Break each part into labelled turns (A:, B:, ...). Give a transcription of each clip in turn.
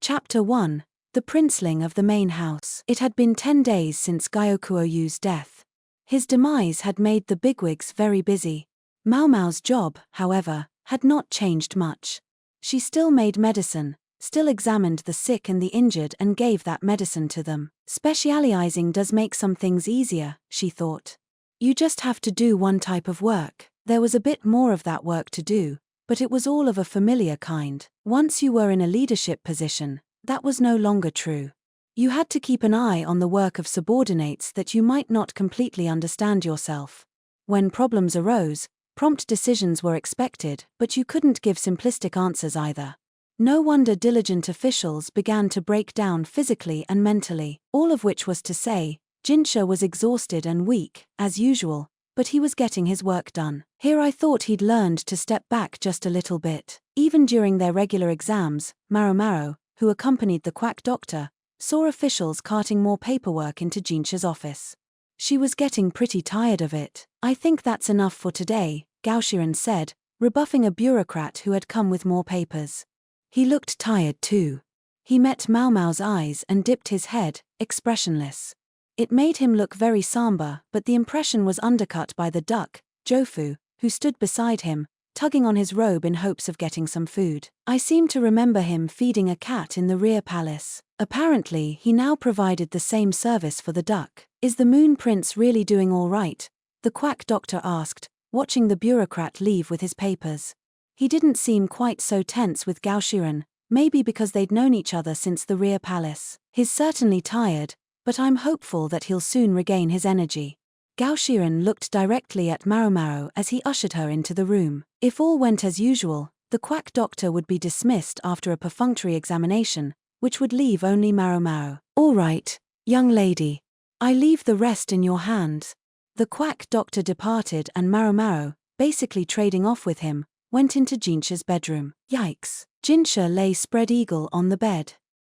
A: Chapter 1. The Princeling of the Main House. It had been 10 days since Gyoku Jun's death. His demise had made the bigwigs very busy. Maomao's job, however, had not changed much. She still made medicine, still examined the sick and the injured and gave that medicine to them. Specializing does make some things easier, she thought. You just have to do one type of work. There was a bit more of that work to do, but it was all of a familiar kind. Once you were in a leadership position, that was no longer true. You had to keep an eye on the work of subordinates that you might not completely understand yourself. When problems arose, prompt decisions were expected, but you couldn't give simplistic answers either. No wonder diligent officials began to break down physically and mentally, all of which was to say, Jinshi was exhausted and weak, as usual, but he was getting his work done. Here I thought he'd learned to step back just a little bit. Even during their regular exams, Maomao, who accompanied the quack doctor, saw officials carting more paperwork into Jinshi's office. She was getting pretty tired of it. I think that's enough for today, Gyoku said, rebuffing a bureaucrat who had come with more papers. He looked tired too. He met Maomao's eyes and dipped his head, expressionless. It made him look very somber, but the impression was undercut by the duck, Jofu, who stood beside him, tugging on his robe in hopes of getting some food. I seem to remember him feeding a cat in the rear palace. Apparently, he now provided the same service for the duck. Is the Moon Prince really doing all right? The quack doctor asked, watching the bureaucrat leave with his papers. He didn't seem quite so tense with Gyoku, maybe because they'd known each other since the rear palace. He's certainly tired, but I'm hopeful that he'll soon regain his energy. Gyoku looked directly at Maomao as he ushered her into the room. If all went as usual, the quack doctor would be dismissed after a perfunctory examination, which would leave only Maomao. All right, young lady. I leave the rest in your hands. The quack doctor departed and Maomao, basically trading off with him, went into Jinshi's bedroom. Yikes. Jinshi lay spread-eagle on the bed.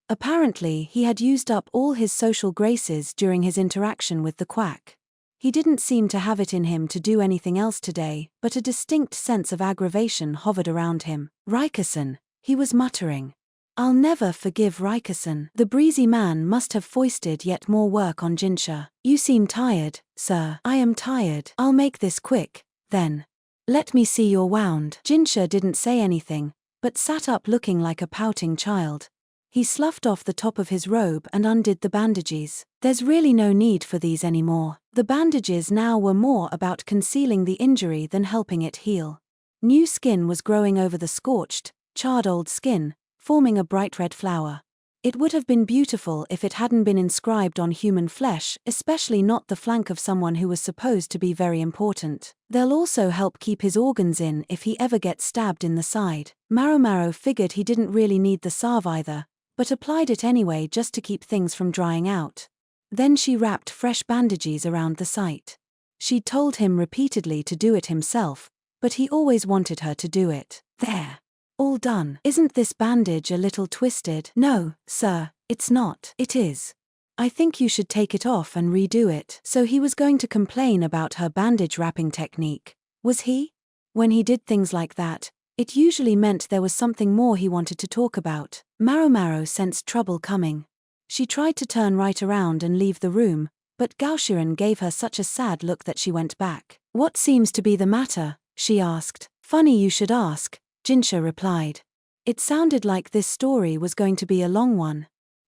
A: Apparently he had used up all his social graces during his interaction with the quack. He didn't seem to have it in him to do anything else today, but a distinct sense of aggravation hovered around him. Rikusen, he was muttering. I'll never forgive Rikusen. The breezy man must have foisted yet more work on Jinshi. You seem tired, sir. I am tired. I'll make this quick, then. Let me see your wound. Jinshi didn't say anything, but sat up looking like a pouting child. He sloughed off the top of his robe and undid the bandages. There's really no need for these anymore. The bandages now were more about concealing the injury than helping it heal. New skin was growing over the scorched, charred old skin, forming a bright red flower. It would have been beautiful if it hadn't been inscribed on human flesh, especially not the flank of someone who was supposed to be very important. They'll also help keep his organs in if he ever gets stabbed in the side. Maomao figured he didn't really need the salve either, but applied it anyway just to keep things from drying out. Then she wrapped fresh bandages around the site. She'd told him repeatedly to do it himself, but he always wanted her to do it. There. All done. Isn't this bandage a little twisted? No, sir, it's not. It is. I think you should take it off and redo it. So he was going to complain about her bandage wrapping technique, was he? When he did things like that, it usually meant there was something more he wanted to talk about. Maomao sensed trouble coming. She tried to turn right around and leave the room, but Gyoku gave her such a sad look that she went back. What seems to be the matter? She asked. Funny you should ask, Jinshi replied. It sounded like this story was going to be a long one.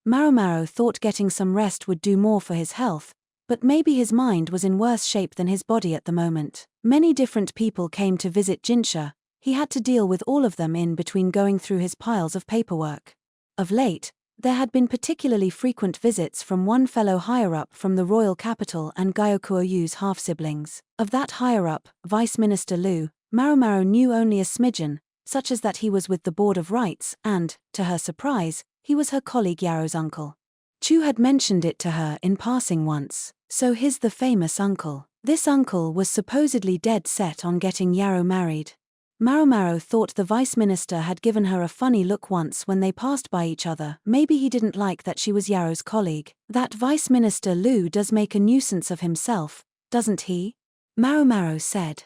A: Maomao thought getting some rest would do more for his health, but maybe his mind was in worse shape than his body at the moment. Many different people came to visit Jinshi. He had to deal with all of them in between going through his piles of paperwork. Of late, there had been particularly frequent visits from one fellow higher-up from the royal capital and Gyoku Jun's half-siblings. Of that higher-up, Vice Minister Liu, Maomao knew only a smidgen, such as that he was with the Board of Rights and, to her surprise, he was her colleague Yaro's uncle. Chu had mentioned it to her in passing once. So he's the famous uncle. This uncle was supposedly dead set on getting Yaro married. Maomao thought the vice minister had given her a funny look once when they passed by each other. Maybe he didn't like that she was Yaro's colleague. That vice minister Liu does make a nuisance of himself, doesn't he? Maomao said.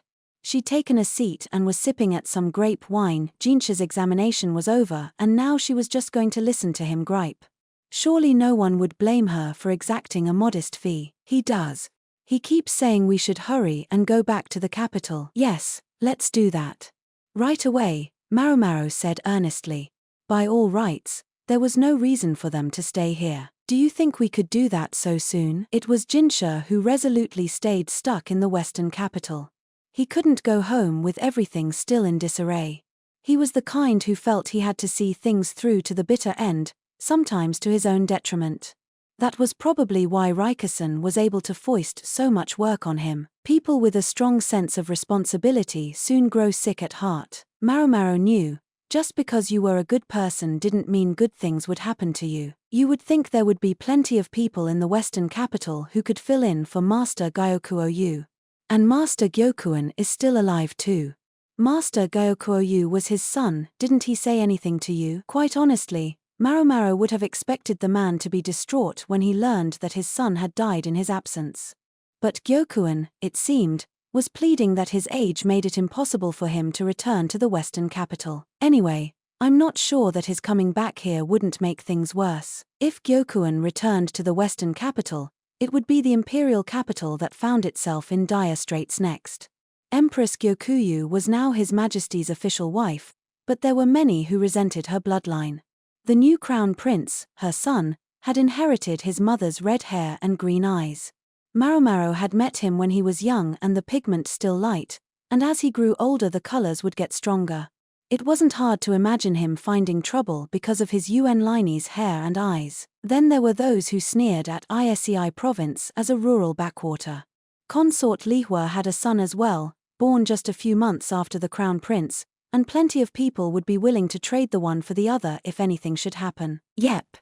A: She'd taken a seat and was sipping at some grape wine. Jinshi's examination was over and now she was just going to listen to him gripe. Surely no one would blame her for exacting a modest fee. He does. He keeps saying we should hurry and go back to the capital. Yes, let's do that. Right away, Maomao said earnestly. By all rights, there was no reason for them to stay here. Do you think we could do that so soon? It was Jinshi who resolutely stayed stuck in the western capital. He couldn't go home with everything still in disarray. He was the kind who felt he had to see things through to the bitter end, sometimes to his own detriment. That was probably why Rikusen was able to foist so much work on him. People with a strong sense of responsibility soon grow sick at heart. Maomao knew, just because you were a good person didn't mean good things would happen to you. You would think there would be plenty of people in the western capital who could fill in for Master Gyoku. And Master Gyokujun is still alive too. Master Gyoku was his son, didn't he say anything to you? Quite honestly, Maomao would have expected the man to be distraught when he learned that his son had died in his absence. But Gyokujun, it seemed, was pleading that his age made it impossible for him to return to the western capital. Anyway, I'm not sure that his coming back here wouldn't make things worse. If Gyokujun returned to the western capital, it would be the imperial capital that found itself in dire straits next. Empress Gyokuyu was now His Majesty's official wife, but there were many who resented her bloodline. The new crown prince, her son, had inherited his mother's red hair and green eyes. Maomao had met him when he was young and the pigment still light, and as he grew older the colors would get stronger. It wasn't hard to imagine him finding trouble because of his Line's hair and eyes. Then there were those who sneered at Isei province as a rural backwater. Consort Lihua had a son as well, born just a few months after the crown prince, and plenty of people would be willing to trade the one for the other if anything should happen. Yep.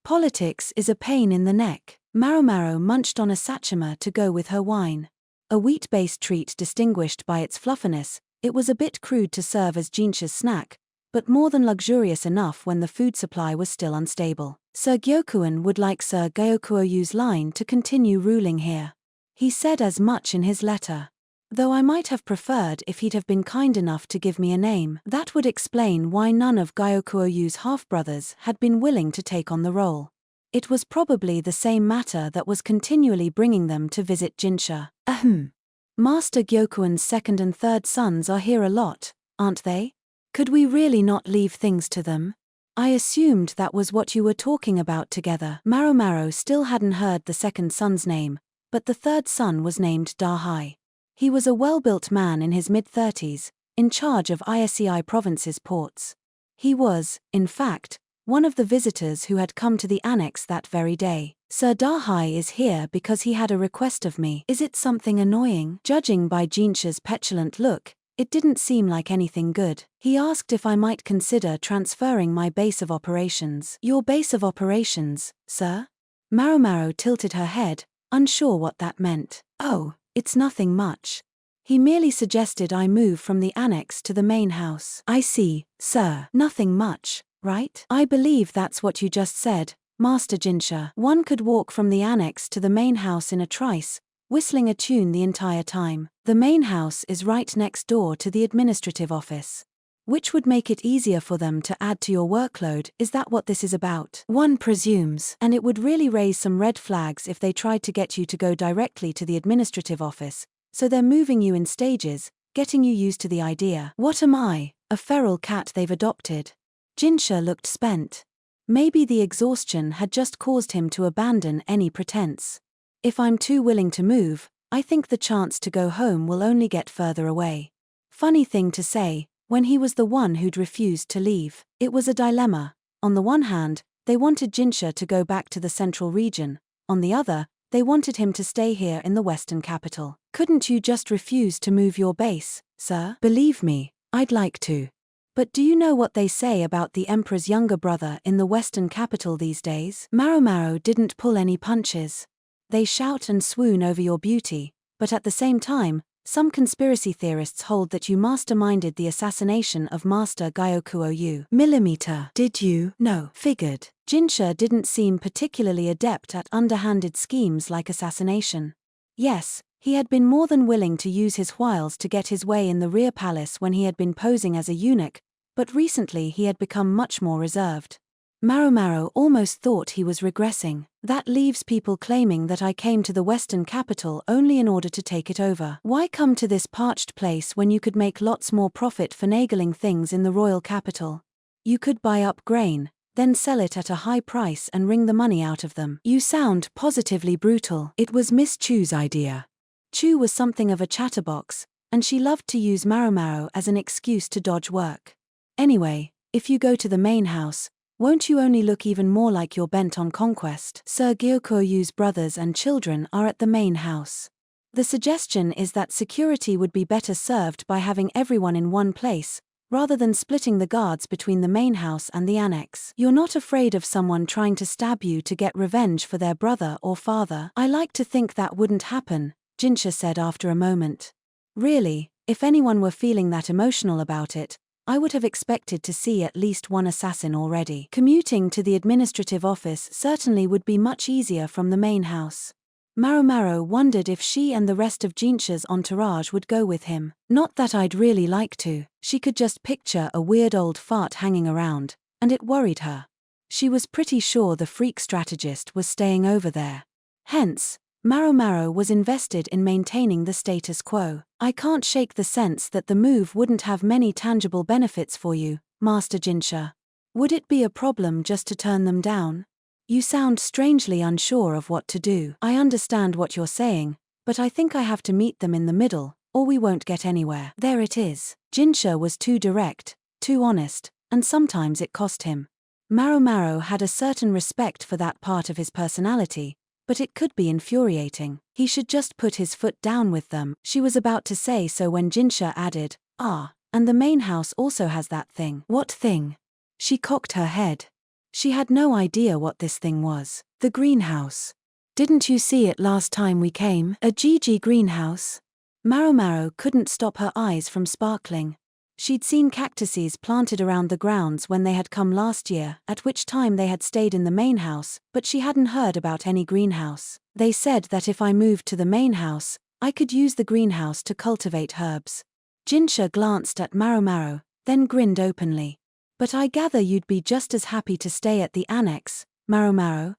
A: Politics is a pain in the neck. Maomao munched on a sachima to go with her wine. A wheat-based treat distinguished by its fluffiness, it was a bit crude to serve as Jinshi's snack, but more than luxurious enough when the food supply was still unstable. Sir Gyokujun would like Sir Gyokuyu's line to continue ruling here. He said as much in his letter. Though I might have preferred if he'd have been kind enough to give me a name. That would explain why none of Gyokuyu's half-brothers had been willing to take on the role. It was probably the same matter that was continually bringing them to visit Jinshi. Master Gyokujun's second and third sons are here a lot, aren't they? Could we really not leave things to them? I assumed that was what you were talking about together. Maomao still hadn't heard the second son's name, but the third son was named Dahai. He was a well-built man in his mid-30s, in charge of Isei province's ports. He was, in fact, one of the visitors who had come to the annex that very day. Sir Dahai is here because he had a request of me. Is it something annoying? Judging by Jinshi's petulant look, it didn't seem like anything good. He asked if I might consider transferring my base of operations. Your base of operations, sir? Maomao tilted her head, unsure what that meant. Oh, it's nothing much. He merely suggested I move from the annex to the main house. I see, sir. Nothing much, right? I believe that's what you just said, Master Jinshi. One could walk from the annex to the main house in a trice, whistling a tune the entire time. The main house is right next door to the administrative office. Which would make it easier for them to add to your workload. Is that what this is about? One presumes. And it would really raise some red flags if they tried to get you to go directly to the administrative office, so they're moving you in stages, getting you used to the idea. What am I, a feral cat they've adopted? Jinshi looked spent. Maybe the exhaustion had just caused him to abandon any pretense. If I'm too willing to move, I think the chance to go home will only get further away. Funny thing to say, when he was the one who'd refused to leave. It was a dilemma. On the one hand, they wanted Jinshi to go back to the central region. On the other, they wanted him to stay here in the western capital. Couldn't you just refuse to move your base, sir? Believe me, I'd like to. But do you know what they say about the emperor's younger brother in the western capital these days? Maomao didn't pull any punches. They shout and swoon over your beauty, but at the same time, some conspiracy theorists hold that you masterminded the assassination of Master Gyoku. Millimeter. Did you? No. Figured. Jinshi didn't seem particularly adept at underhanded schemes like assassination. Yes, He had been more than willing to use his wiles to get his way in the rear palace when he had been posing as a eunuch, but recently he had become much more reserved. Maomao almost thought he was regressing. That leaves people claiming that I came to the western capital only in order to take it over. Why come to this parched place when you could make lots more profit finagling things in the royal capital? You could buy up grain, then sell it at a high price and wring the money out of them. You sound positively brutal. It was Miss Chu's idea. Chu was something of a chatterbox, and she loved to use Maomao as an excuse to dodge work. Anyway, if you go to the main house, won't you only look even more like you're bent on conquest? Sir Gyoku Jun's brothers and children are at the main house. The suggestion is that security would be better served by having everyone in one place, rather than splitting the guards between the main house and the annex. You're not afraid of someone trying to stab you to get revenge for their brother or father? I like to think that wouldn't happen, Jinshi said after a moment. Really, if anyone were feeling that emotional about it, I would have expected to see at least one assassin already. Commuting to the administrative office certainly would be much easier from the main house. Maomao wondered if she and the rest of Jinshi's entourage would go with him. Not that I'd really like to. She could just picture a weird old fart hanging around, and it worried her. She was pretty sure the freak strategist was staying over there. Hence, Maomao was invested in maintaining the status quo. I can't shake the sense that the move wouldn't have many tangible benefits for you, Master Jinshi. Would it be a problem just to turn them down? You sound strangely unsure of what to do. I understand what you're saying, but I think I have to meet them in the middle, or we won't get anywhere. There it is. Jinshi was too direct, too honest, and sometimes it cost him. Maomao had a certain respect for that part of his personality, but it could be infuriating. He should just put his foot down with them. She was about to say so when Jinshi added, and the main house also has that thing. What thing? She cocked her head. She had no idea what this thing was. The greenhouse. Didn't you see it last time we came? A GG greenhouse? Maomao couldn't stop her eyes from sparkling. She'd seen cactuses planted around the grounds when they had come last year, at which time they had stayed in the main house, but she hadn't heard about any greenhouse. They said that if I moved to the main house, I could use the greenhouse to cultivate herbs. Jinshi glanced at Maomao, then grinned openly. But I gather you'd be just as happy to stay at the annex, Maomao.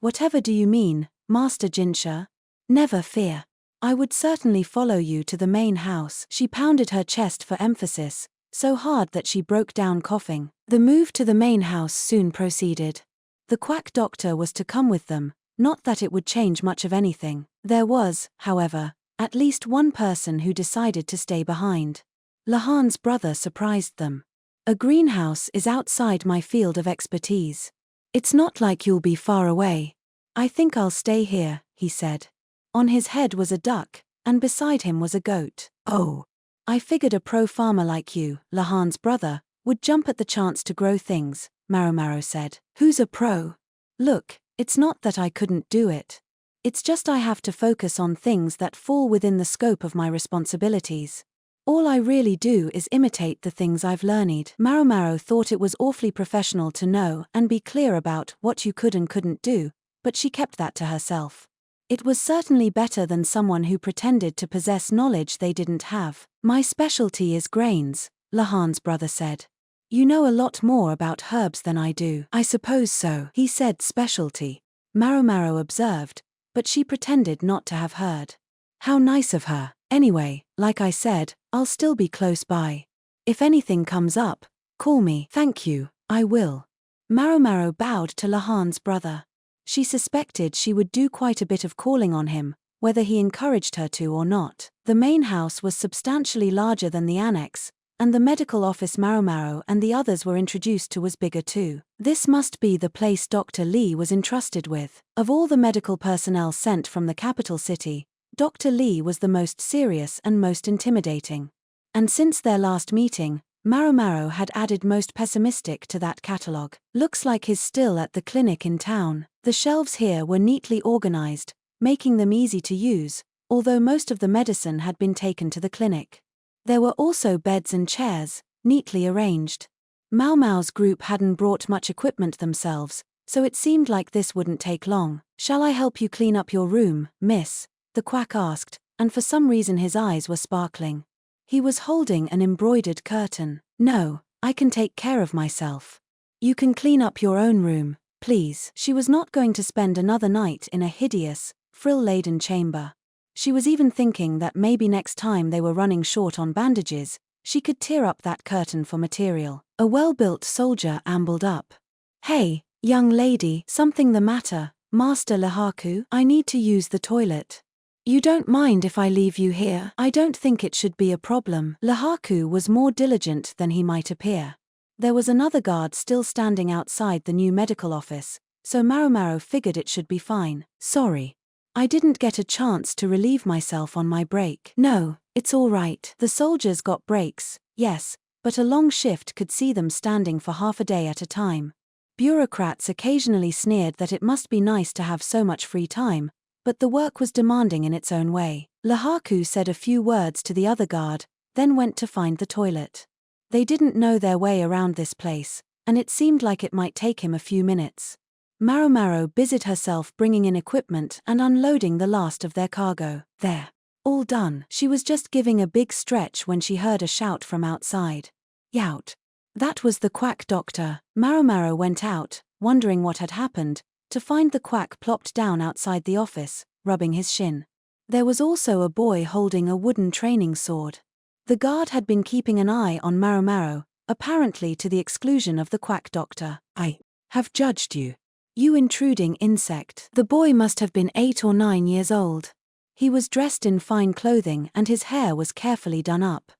A: Whatever do you mean, Master Jinshi? Never fear. I would certainly follow you to the main house. She pounded her chest for emphasis, so hard that she broke down coughing. The move to the main house soon proceeded. The quack doctor was to come with them, not that it would change much of anything. There was, however, at least one person who decided to stay behind. Lahan's brother surprised them. A greenhouse is outside my field of expertise. It's not like you'll be far away. I think I'll stay here, he said. On his head was a duck, and beside him was a goat. Oh. I figured a pro farmer like you, Lahan's brother, would jump at the chance to grow things, Maomao said. Who's a pro? Look, it's not that I couldn't do it. It's just I have to focus on things that fall within the scope of my responsibilities. All I really do is imitate the things I've learned. Maomao thought it was awfully professional to know and be clear about what you could and couldn't do, but she kept that to herself. It was certainly better than someone who pretended to possess knowledge they didn't have. My specialty is grains, Lahan's brother said. You know a lot more about herbs than I do. I suppose so. He said specialty. Maomao observed, but she pretended not to have heard. How nice of her. Anyway, like I said, I'll still be close by. If anything comes up, call me. Thank you, I will. Maomao bowed to Lahan's brother. She suspected she would do quite a bit of calling on him, whether he encouraged her to or not. The main house was substantially larger than the annex, and the medical office Maomao and the others were introduced to was bigger too. This must be the place Dr. Lee was entrusted with. Of all the medical personnel sent from the capital city, Dr. Lee was the most serious and most intimidating. And since their last meeting, Maomao had added most pessimistic to that catalogue. Looks like he's still at the clinic in town. The shelves here were neatly organized, making them easy to use, although most of the medicine had been taken to the clinic. There were also beds and chairs, neatly arranged. Maomao's group hadn't brought much equipment themselves, so it seemed like this wouldn't take long. Shall I help you clean up your room, miss? The quack asked, and for some reason his eyes were sparkling. He was holding an embroidered curtain. "No, I can take care of myself. You can clean up your own room, please." She was not going to spend another night in a hideous, frill-laden chamber. She was even thinking that maybe next time they were running short on bandages, she could tear up that curtain for material. A well-built soldier ambled up. "Hey, young lady, something the matter, Master Lahaku? I need to use the toilet. You don't mind if I leave you here? I don't think it should be a problem." Lahaku was more diligent than he might appear. There was another guard still standing outside the new medical office, so Maomao figured it should be fine. "Sorry. I didn't get a chance to relieve myself on my break." "No, it's all right." The soldiers got breaks, yes, but a long shift could see them standing for half a day at a time. Bureaucrats occasionally sneered that it must be nice to have so much free time, but the work was demanding in its own way. Lahaku said a few words to the other guard, then went to find the toilet. They didn't know their way around this place, and it seemed like it might take him a few minutes. Maomao busied herself bringing in equipment and unloading the last of their cargo. "There. All done." She was just giving a big stretch when she heard a shout from outside. "Yout." That was the quack doctor. Maomao went out, wondering what had happened, to find the quack plopped down outside the office, rubbing his shin. There was also a boy holding a wooden training sword. The guard had been keeping an eye on Maomao, apparently to the exclusion of the quack doctor. "I have judged you. You intruding insect." The boy must have been 8 or 9 years old. He was dressed in fine clothing and his hair was carefully done up.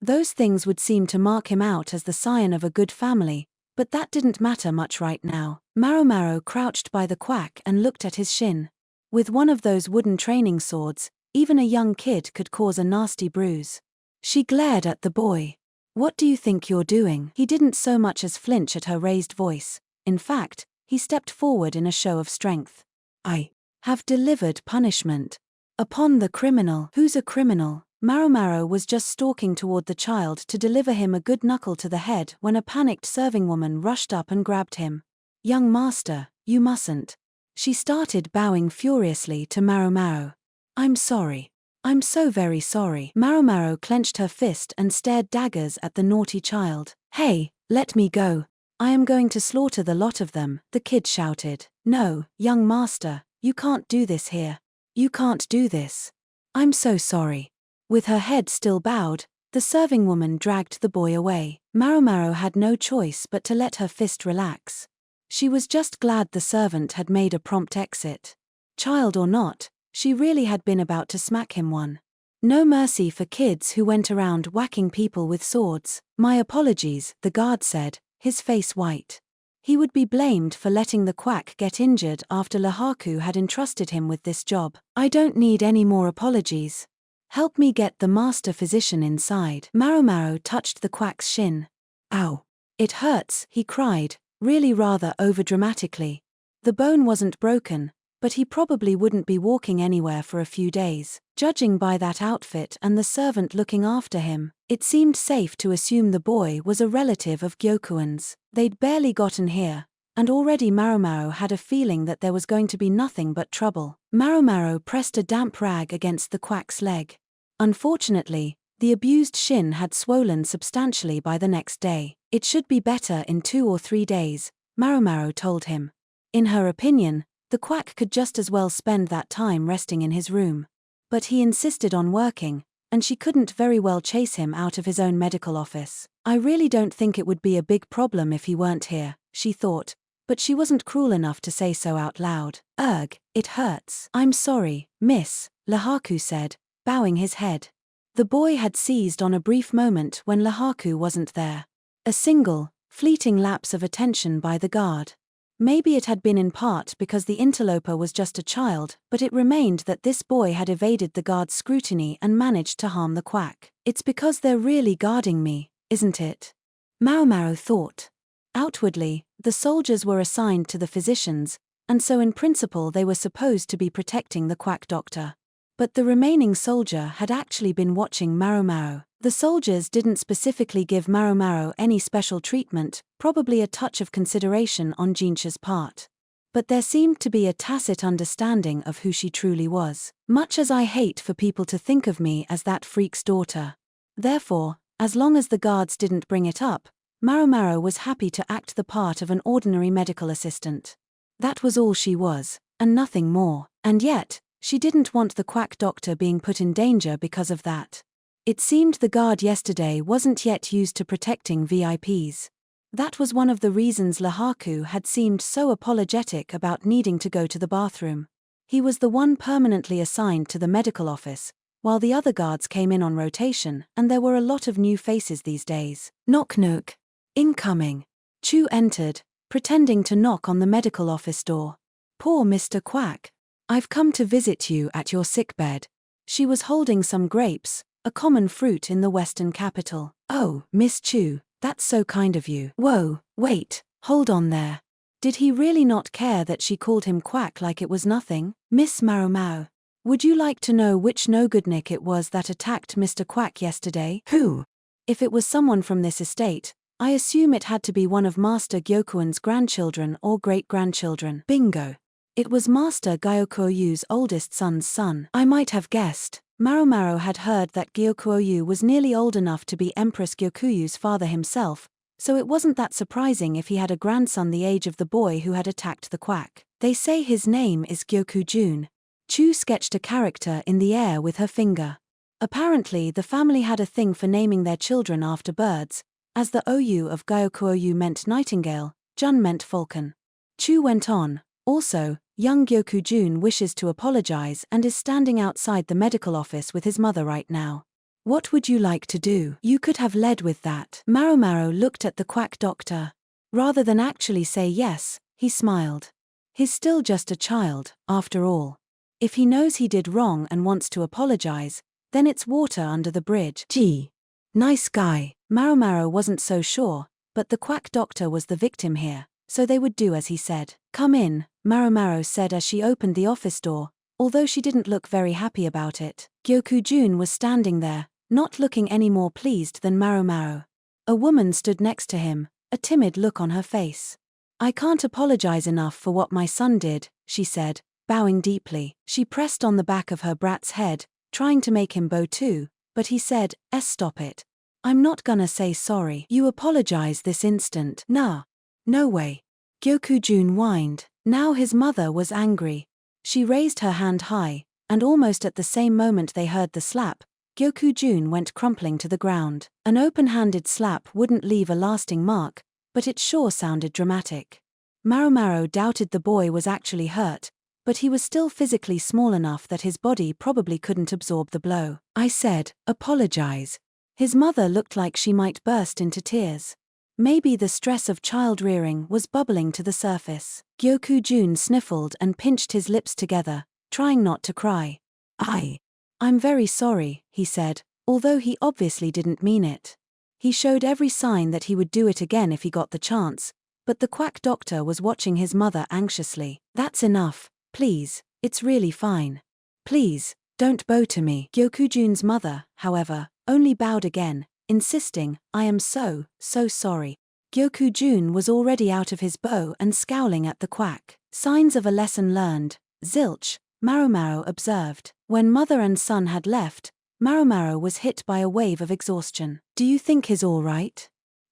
A: Those things would seem to mark him out as the scion of a good family, but that didn't matter much right now. Maomao crouched by the quack and looked at his shin. With one of those wooden training swords, even a young kid could cause a nasty bruise. She glared at the boy. "What do you think you're doing?" He didn't so much as flinch at her raised voice. In fact, he stepped forward in a show of strength. "I have delivered punishment upon the criminal." "Who's a criminal?" Maomao was just stalking toward the child to deliver him a good knuckle to the head when a panicked serving woman rushed up and grabbed him. "Young master, you mustn't." She started bowing furiously to Maomao. "I'm sorry. I'm so very sorry." Maomao clenched her fist and stared daggers at the naughty child. "Hey, let me go. I am going to slaughter the lot of them," the kid shouted. "No, young master, you can't do this here. You can't do this. I'm so sorry." With her head still bowed, the serving woman dragged the boy away. Maomao had no choice but to let her fist relax. She was just glad the servant had made a prompt exit. Child or not, she really had been about to smack him one. No mercy for kids who went around whacking people with swords. "My apologies," the guard said, his face white. He would be blamed for letting the quack get injured after Lahaku had entrusted him with this job. "I don't need any more apologies. Help me get the master physician inside." Maomao touched the quack's shin. "Ow. It hurts," he cried, really rather overdramatically. The bone wasn't broken, but he probably wouldn't be walking anywhere for a few days. Judging by that outfit and the servant looking after him, it seemed safe to assume the boy was a relative of Gyokuan's. They'd barely gotten here, and already Maomao had a feeling that there was going to be nothing but trouble. Maomao pressed a damp rag against the quack's leg. Unfortunately, the abused shin had swollen substantially by the next day. It should be better in 2 or 3 days, Maomao told him. In her opinion, the quack could just as well spend that time resting in his room. But he insisted on working, and she couldn't very well chase him out of his own medical office. "I really don't think it would be a big problem if he weren't here," she thought, but she wasn't cruel enough to say so out loud. "Ugh, it hurts." "I'm sorry, miss," Lahaku said, bowing his head. The boy had seized on a brief moment when Lahaku wasn't there. A single, fleeting lapse of attention by the guard. Maybe it had been in part because the interloper was just a child, but it remained that this boy had evaded the guard's scrutiny and managed to harm the quack. "It's because they're really guarding me, isn't it?" Maomao thought. Outwardly, the soldiers were assigned to the physicians, and so in principle they were supposed to be protecting the quack doctor. But the remaining soldier had actually been watching Maomao. The soldiers didn't specifically give Maomao any special treatment, probably a touch of consideration on Jinshi's part. But there seemed to be a tacit understanding of who she truly was. Much as I hate for people to think of me as that freak's daughter. Therefore, as long as the guards didn't bring it up, Maomao was happy to act the part of an ordinary medical assistant. That was all she was, and nothing more. And yet, she didn't want the quack doctor being put in danger because of that. It seemed the guard yesterday wasn't yet used to protecting VIPs. That was one of the reasons Lahaku had seemed so apologetic about needing to go to the bathroom. He was the one permanently assigned to the medical office, while the other guards came in on rotation, and there were a lot of new faces these days. Knock knock. Incoming. Chu entered, pretending to knock on the medical office door. Poor Mr. Quack. I've come to visit you at your sickbed. She was holding some grapes, a common fruit in the Western capital. Oh, Miss Chu, that's so kind of you. Whoa, wait, hold on there. Did he really not care that she called him Quack like it was nothing? Miss Maomao, would you like to know which no-goodnik it was that attacked Mr. Quack yesterday? Who? If it was someone from this estate, I assume it had to be one of Master Gyoku's grandchildren or great-grandchildren. Bingo. It was Master Gyoku's oldest son's son. I might have guessed. Maomao had heard that Gyoku was nearly old enough to be Empress Gyoku's father himself, so it wasn't that surprising if he had a grandson the age of the boy who had attacked the quack. They say his name is Gyoku Jun. Chu sketched a character in the air with her finger. Apparently the family had a thing for naming their children after birds, as the OU of Gyoku meant nightingale, Jun meant falcon. Chu went on, also, young Gyoku Jun wishes to apologize and is standing outside the medical office with his mother right now. What would you like to do? You could have led with that. Maomao looked at the quack doctor. Rather than actually say yes, he smiled. He's still just a child, after all. If he knows he did wrong and wants to apologize, then it's water under the bridge. Gee. Nice guy. Maomao wasn't so sure, but the quack doctor was the victim here, so they would do as he said. Come in, Maomao said as she opened the office door, although she didn't look very happy about it. Gyoku Jun was standing there, not looking any more pleased than Maomao. A woman stood next to him, a timid look on her face. I can't apologize enough for what my son did, she said, bowing deeply. She pressed on the back of her brat's head, trying to make him bow too, but he said, stop it. I'm not gonna say sorry. You apologize this instant. Nah. No way. Gyoku Jun whined. Now his mother was angry. She raised her hand high, and almost at the same moment they heard the slap, Gyoku Jun went crumpling to the ground. An open-handed slap wouldn't leave a lasting mark, but it sure sounded dramatic. Maomao doubted the boy was actually hurt, but he was still physically small enough that his body probably couldn't absorb the blow. I said, apologize. His mother looked like she might burst into tears. Maybe the stress of child-rearing was bubbling to the surface. Gyoku Jun sniffled and pinched his lips together, trying not to cry. I'm very sorry, he said, although he obviously didn't mean it. He showed every sign that he would do it again if he got the chance, but the quack doctor was watching his mother anxiously. That's enough, please, it's really fine. Please, don't bow to me. Gyoku Jun's mother, however, only bowed again, insisting, I am so sorry. Gyoku Jun was already out of his bow and scowling at the quack. Signs of a lesson learned. Zilch, Maomao observed. When mother and son had left, Maomao was hit by a wave of exhaustion. Do you think he's all right?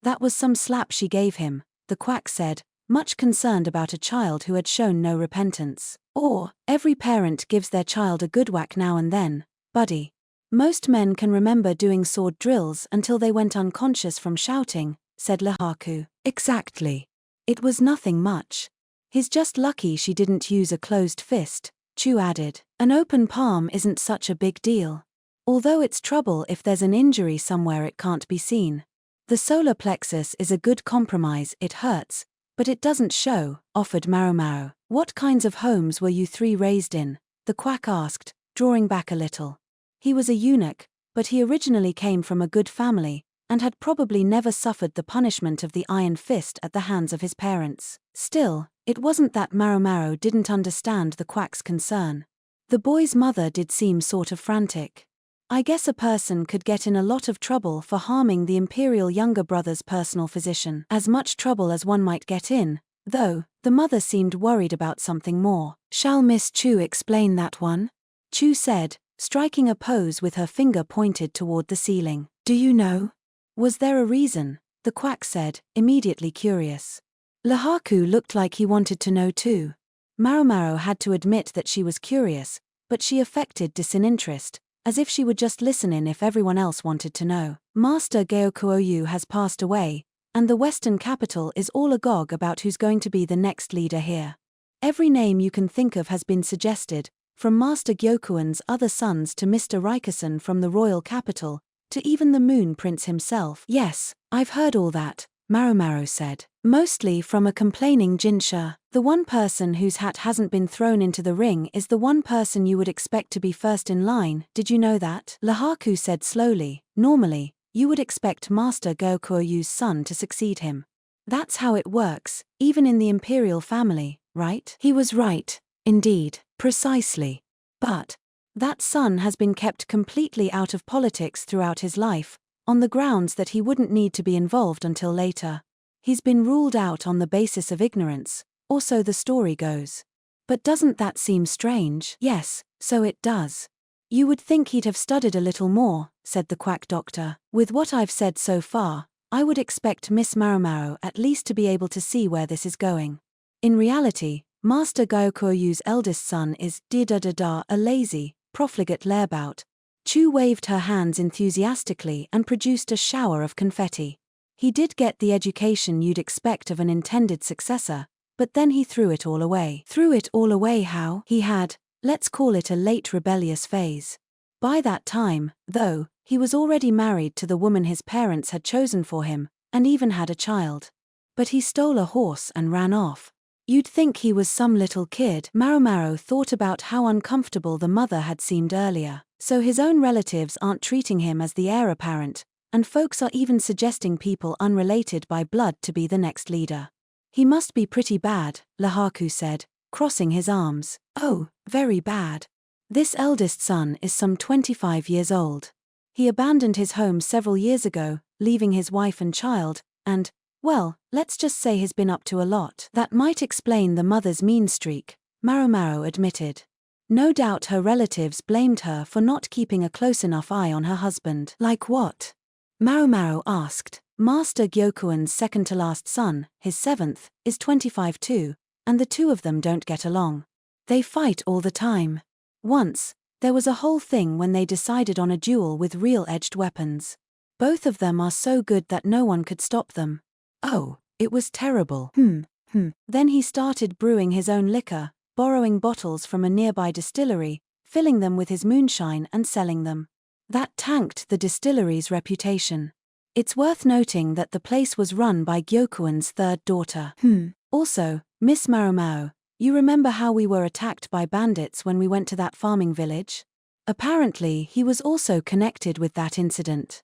A: That was some slap she gave him, the quack said, much concerned about a child who had shown no repentance. Or, every parent gives their child a good whack now and then, buddy. Most men can remember doing sword drills until they went unconscious from shouting, said Lahaku. Exactly. It was nothing much. He's just lucky she didn't use a closed fist, Chu added. An open palm isn't such a big deal. Although it's trouble if there's an injury somewhere it can't be seen. The solar plexus is a good compromise, it hurts, but it doesn't show, offered Maomao. What kinds of homes were you three raised in? The quack asked, drawing back a little. He was a eunuch, but he originally came from a good family, and had probably never suffered the punishment of the iron fist at the hands of his parents. Still, it wasn't that Maomao didn't understand the quack's concern. The boy's mother did seem sort of frantic. I guess a person could get in a lot of trouble for harming the imperial younger brother's personal physician. As much trouble as one might get in, though, the mother seemed worried about something more. "Shall Miss Chu explain that one?" Chu said, striking a pose with her finger pointed toward the ceiling. "Do you know? Was there a reason?" the quack said, immediately curious. Lahaku looked like he wanted to know too. Maomao had to admit that she was curious, but she affected disinterest, as if she would just listen in if everyone else wanted to know. "Master Gyoku has passed away, and the Western capital is all agog about who's going to be the next leader here. Every name you can think of has been suggested, from Master Gyoku's other sons to Mr. Rikusen from the royal capital, to even the Moon Prince himself." "Yes, I've heard all that," Maomao said. "Mostly from a complaining Jinshi. The one person whose hat hasn't been thrown into the ring is the one person you would expect to be first in line. Did you know that?" Lahaku said slowly. "Normally, you would expect Master Gyoku's son to succeed him. That's how it works, even in the imperial family, right?" He was right. Indeed, precisely. But that son has been kept completely out of politics throughout his life, on the grounds that he wouldn't need to be involved until later. He's been ruled out on the basis of ignorance, or so the story goes. But doesn't that seem strange? "Yes, so it does. You would think he'd have studied a little more," said the quack doctor. "With what I've said so far, I would expect Miss Maomao at least to be able to see where this is going. In reality, Master Gyoku's eldest son is a lazy, profligate layabouts." Chu waved her hands enthusiastically and produced a shower of confetti. "He did get the education you'd expect of an intended successor, but then he threw it all away." "Threw it all away how?" "He had, let's call it a late rebellious phase. By that time, though, he was already married to the woman his parents had chosen for him, and even had a child. But he stole a horse and ran off. You'd think he was some little kid." Maomao thought about how uncomfortable the mother had seemed earlier. "So his own relatives aren't treating him as the heir apparent, and folks are even suggesting people unrelated by blood to be the next leader. He must be pretty bad," Lahaku said, crossing his arms. "Oh, very bad. This eldest son is some 25 years old. He abandoned his home several years ago, leaving his wife and child, and, well, let's just say he's been up to a lot." "That might explain the mother's mean streak," Maomao admitted. "No doubt her relatives blamed her for not keeping a close enough eye on her husband." "Like what?" Maomao asked. "Master Gyoku's second-to-last son, his seventh, is 25 too, and the two of them don't get along. They fight all the time. Once, there was a whole thing when they decided on a duel with real edged weapons. Both of them are so good that no one could stop them. Oh, it was terrible. Then he started brewing his own liquor, borrowing bottles from a nearby distillery, filling them with his moonshine and selling them. That tanked the distillery's reputation. It's worth noting that the place was run by Gyoku's third daughter. Also, Miss Maomao, you remember how we were attacked by bandits when we went to that farming village? Apparently he was also connected with that incident."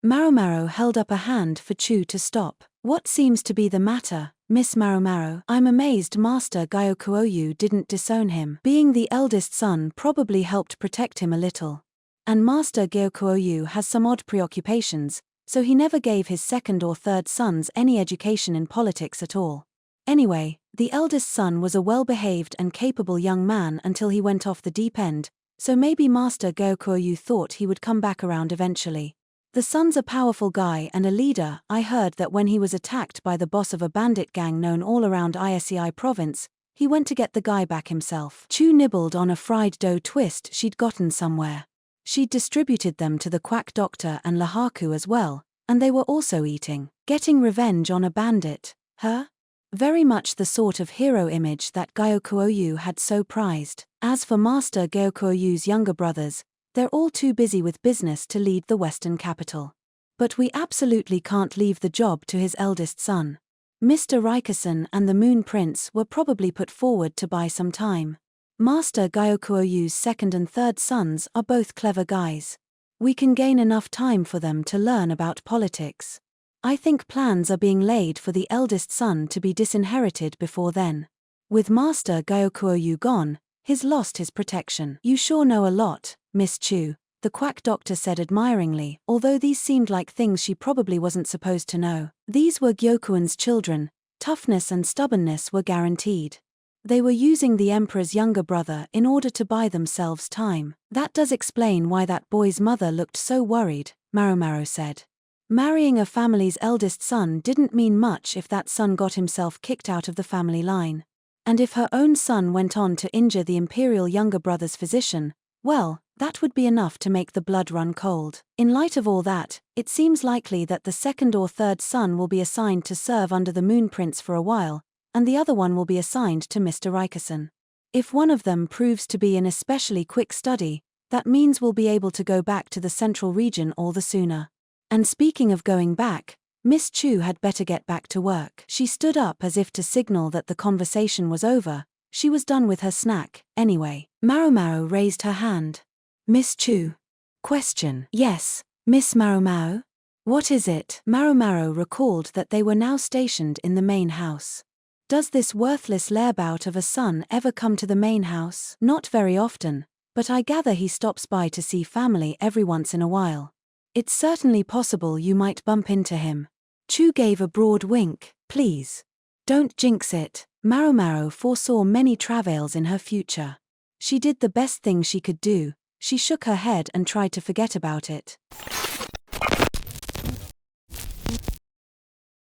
A: Maomao held up a hand for Chu to stop. "What seems to be the matter, Miss Maomao?" "I'm amazed Master Gyoku didn't disown him. Being the eldest son probably helped protect him a little. And Master Gyoku has some odd preoccupations, so he never gave his second or third sons any education in politics at all. Anyway, the eldest son was a well-behaved and capable young man until he went off the deep end, so maybe Master Gyoku thought he would come back around eventually. The son's a powerful guy and a leader. I heard that when he was attacked by the boss of a bandit gang known all around Isei province, he went to get the guy back himself." Chu nibbled on a fried dough twist she'd gotten somewhere. She'd distributed them to the quack doctor and Lahaku as well, and they were also eating. Getting revenge on a bandit, huh? Very much the sort of hero image that Gyoku had so prized. As for Master Gyoku's younger brothers, they're all too busy with business to lead the Western capital. But we absolutely can't leave the job to his eldest son. Mr. Rikusen and the Moon Prince were probably put forward to buy some time. Master Gyoku's second and third sons are both clever guys. We can gain enough time for them to learn about politics. I think plans are being laid for the eldest son to be disinherited before then. With Master Gyoku gone, he's lost his protection." "You sure know a lot, Miss Chu," the quack doctor said admiringly, although these seemed like things she probably wasn't supposed to know. These were Gyoku's children, Toughness and stubbornness were guaranteed. They were using the emperor's younger brother in order to buy themselves time. That does explain why that boy's mother looked so worried, Maomao said. Marrying a family's eldest son didn't mean much if that son got himself kicked out of the family line. And if her own son went on to injure the imperial younger brother's physician, well, that would be enough to make the blood run cold. In light of all that, it seems likely that the second or third son will be assigned to serve under the Moon Prince for a while, and the other one will be assigned to Mr. Rikison. If one of them proves to be an especially quick study, that means we'll be able to go back to the central region all the sooner. And speaking of going back, Miss Chu had better get back to work. She stood up as if to signal that the conversation was over. She was done with her snack, anyway. Maomao raised her hand. Miss Chu. Question. Yes, Miss Maomao? What is it? Maomao recalled that they were now stationed in the main house. Does this worthless layabouts of a son ever come to the main house? Not very often, but I gather he stops by to see family every once in a while. It's certainly possible you might bump into him. Chu gave a broad wink. Please. Don't jinx it. Maomao foresaw many travails in her future. She did the best thing she could do. She shook her head and tried to forget about it.